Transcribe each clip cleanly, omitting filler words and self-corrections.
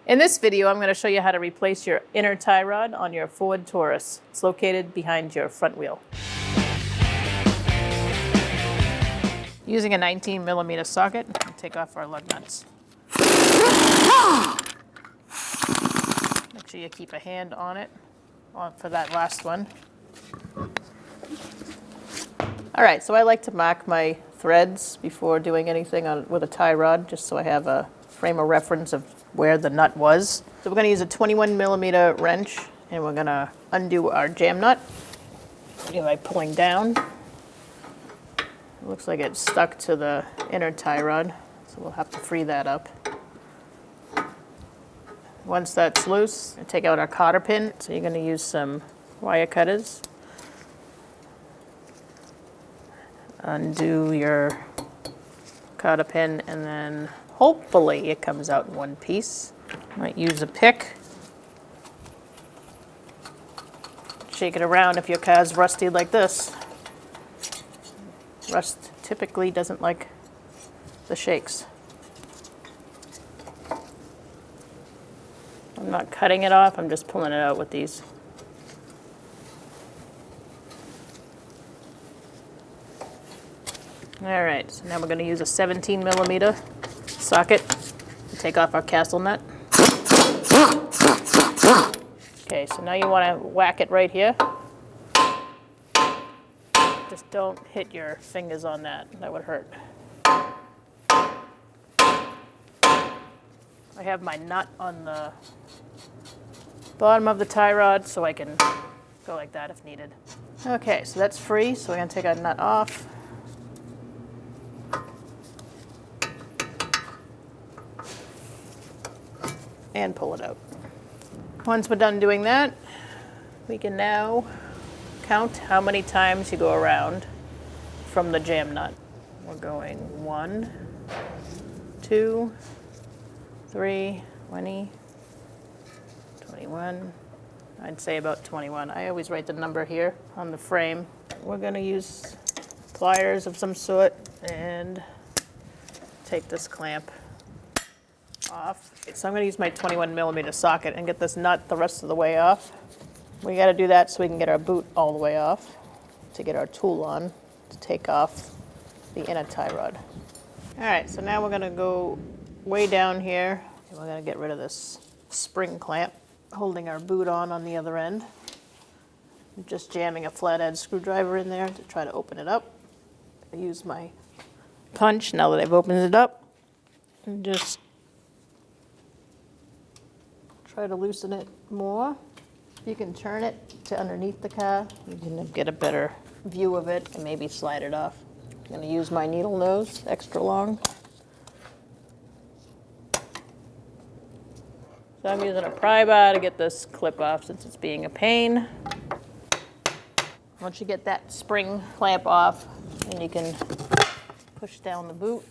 In this video, I'm going to show you how to replace your inner tie rod on your Ford Taurus. It's located behind your front wheel. Using a 19mm socket, we'll take off our lug nuts. Make sure you keep a hand on it for that last one. All right, so I like to mark my threads before doing anything with a tie rod, just so I have a frame of reference of where the nut was. So we're going to use a 21mm wrench, and we're going to undo our jam nut by pulling down. It looks like it's stuck to the inner tie rod, so we'll have to free that up. Once that's loose, take out our cotter pin. So you're going to use some wire cutters. Undo your cotter pin, and then hopefully it comes out in one piece. Might use a pick. Shake it around if your car's rusty like this. Rust typically doesn't like the shakes. I'm not cutting it off, I'm just pulling it out with these. All right, so now we're going to use a 17mm socket to take off our castle nut. Okay, so now you want to whack it right here. Just don't hit your fingers on that, that would hurt. I have my nut on the bottom of the tie rod, so I can go like that if needed. Okay, so that's free, so we're going to take our nut off. And pull it out. Once we're done doing that, we can now count how many times you go around from the jam nut. We're going 1, 2, 3, 20, 21. I'd say about 21. I always write the number here on the frame. We're going to use pliers of some sort and take this clamp off. So I'm going to use my 21mm socket and get this nut the rest of the way off. We got to do that so we can get our boot all the way off to get our tool on to take off the inner tie rod. All right, so now we're going to go way down here and we're going to get rid of this spring clamp holding our boot on the other end. I'm just jamming a flathead screwdriver in there to try to open it up. I use my punch now that I've opened it up and just try to loosen it more. You can turn it to underneath the car. You can get a better view of it and maybe slide it off. I'm going to use my needle nose, extra long. So I'm using a pry bar to get this clip off since it's being a pain. Once you get that spring clamp off, then you can push down the boot.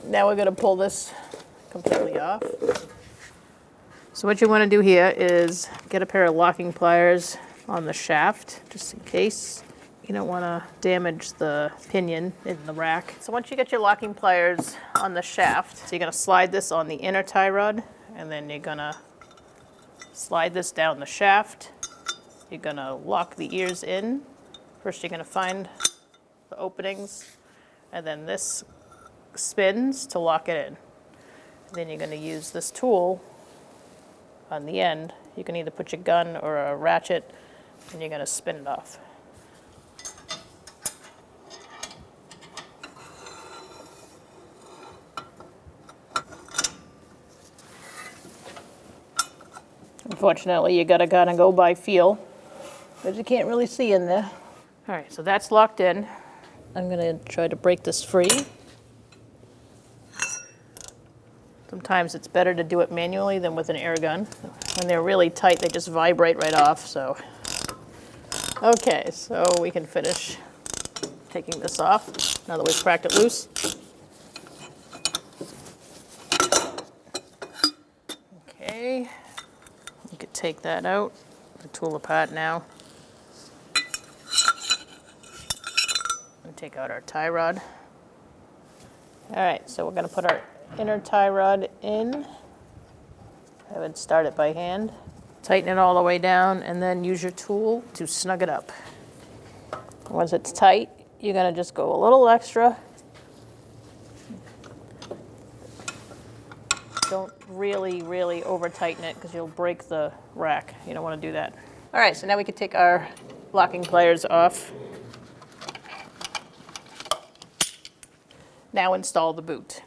Now we're going to pull this completely off. So what you want to do here is get a pair of locking pliers on the shaft, just in case. You don't want to damage the pinion in the rack. So once you get your locking pliers on the shaft, so you're going to slide this on the inner tie rod, and then you're going to slide this down the shaft. You're going to lock the ears in. First you're going to find the openings, and then this spins to lock it in. Then you're going to use this tool on the end. You can either put your gun or a ratchet, and you're going to spin it off. Unfortunately, you gotta go by feel, because you can't really see in there. All right, so that's locked in. I'm gonna try to break this free. Sometimes it's better to do it manually than with an air gun. When they're really tight, they just vibrate right off, so. Okay, so we can finish taking this off now that we've cracked it loose. Okay, you could take that out, the tool apart now. And take out our tie rod. All right, so we're gonna put our inner tie rod in. I would start it by hand. Tighten it all the way down and then use your tool to snug it up. Once it's tight, you're gonna just go a little extra. Don't really over tighten it because you'll break the rack. You don't wanna do that. All right, so now we can take our locking pliers off. Now install the boot.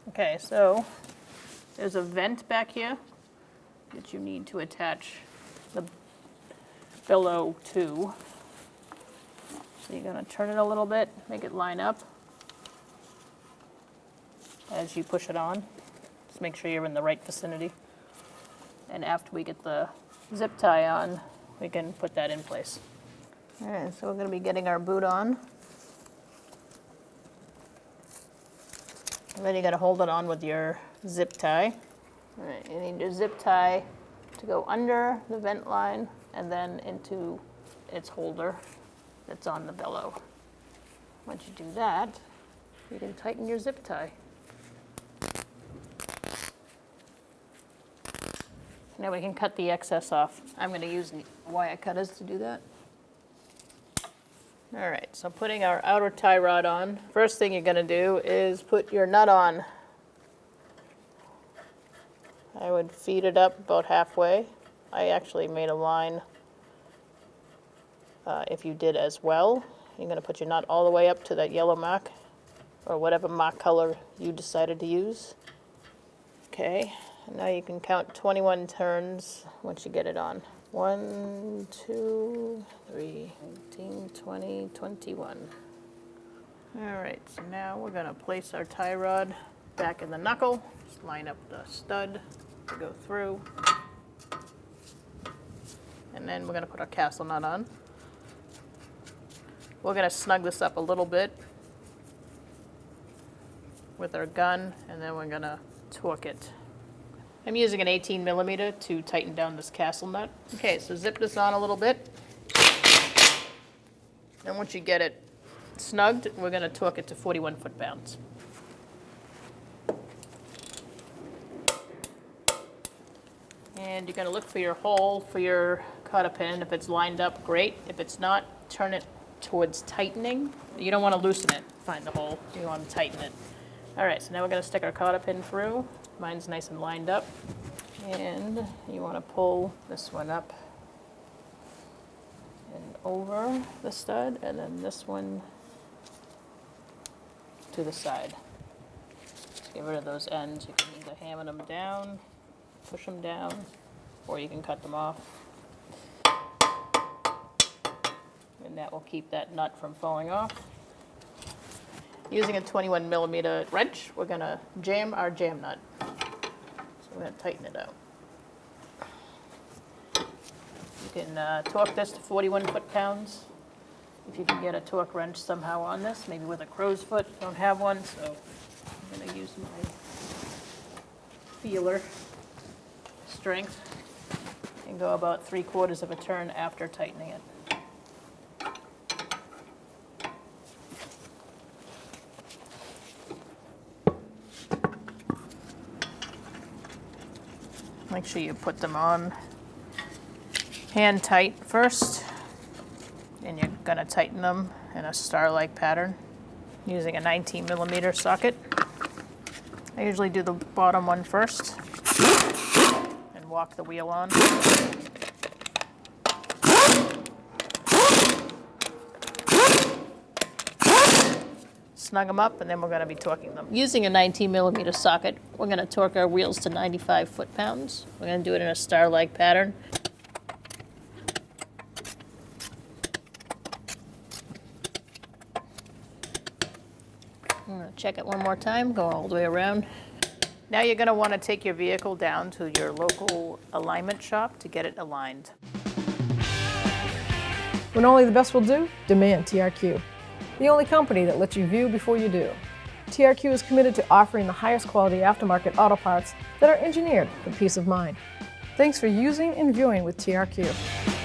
Okay, so there's a vent back here that you need to attach the billow to. So you're gonna turn it a little bit, make it line up as you push it on. Just make sure you're in the right vicinity. And after we get the zip tie on, we can put that in place. All right, so we're gonna be getting our boot on. And then you gotta hold it on with your zip tie. All right, you need your zip tie to go under the vent line and then into its holder that's on the billow. Once you do that, you can tighten your zip tie. Now we can cut the excess off. I'm gonna use wire cutters to do that. All right, so putting our outer tie rod on, first thing you're gonna do is put your nut on. I would feed it up about halfway. I actually made a line. If you did as well, you're gonna put your nut all the way up to that yellow mark, or whatever mark color you decided to use. Okay, and now you can count 21 turns once you get it on. 1, 2, 3, 18, 20, 21. All right, so now we're gonna place our tie rod back in the knuckle. Just line up the stud to go through. And then we're gonna put our castle nut on. We're gonna snug this up a little bit with our gun, and then we're gonna torque it. I'm using an 18mm to tighten down this castle nut. Okay, so zip this on a little bit. And once you get it snugged, we're gonna torque it to 41 foot-pounds. And you're gonna look for your hole for your cotter pin. If it's lined up, great. If it's not, turn it towards tightening. You don't wanna loosen it, find the hole. You wanna tighten it. All right, so now we're gonna stick our cotter pin through. Mine's nice and lined up. And you want to pull this one up and over the stud, and then this one to the side. Just get rid of those ends. You can either hammer them down, push them down, or you can cut them off. And that will keep that nut from falling off. Using a 21mm wrench, we're gonna jam our jam nut. So we're gonna tighten it out. You can torque this to 41 foot-pounds. If you can get a torque wrench somehow on this, maybe with a crow's foot. Don't have one, so I'm gonna use my feeler strength and go about 3/4 of a turn after tightening it. Make sure you put them on hand tight first, and you're gonna tighten them in a star-like pattern using a 19mm socket. I usually do the bottom one first and walk the wheel on. Snug them up, and then we're going to be torquing them. Using a 19mm socket, we're going to torque our wheels to 95 foot-pounds. We're going to do it in a star-like pattern. I'm going to check it one more time, go all the way around. Now you're going to want to take your vehicle down to your local alignment shop to get it aligned. When only the best will do, demand TRQ. The only company that lets you view before you do. TRQ is committed to offering the highest quality aftermarket auto parts that are engineered for peace of mind. Thanks for using and viewing with TRQ.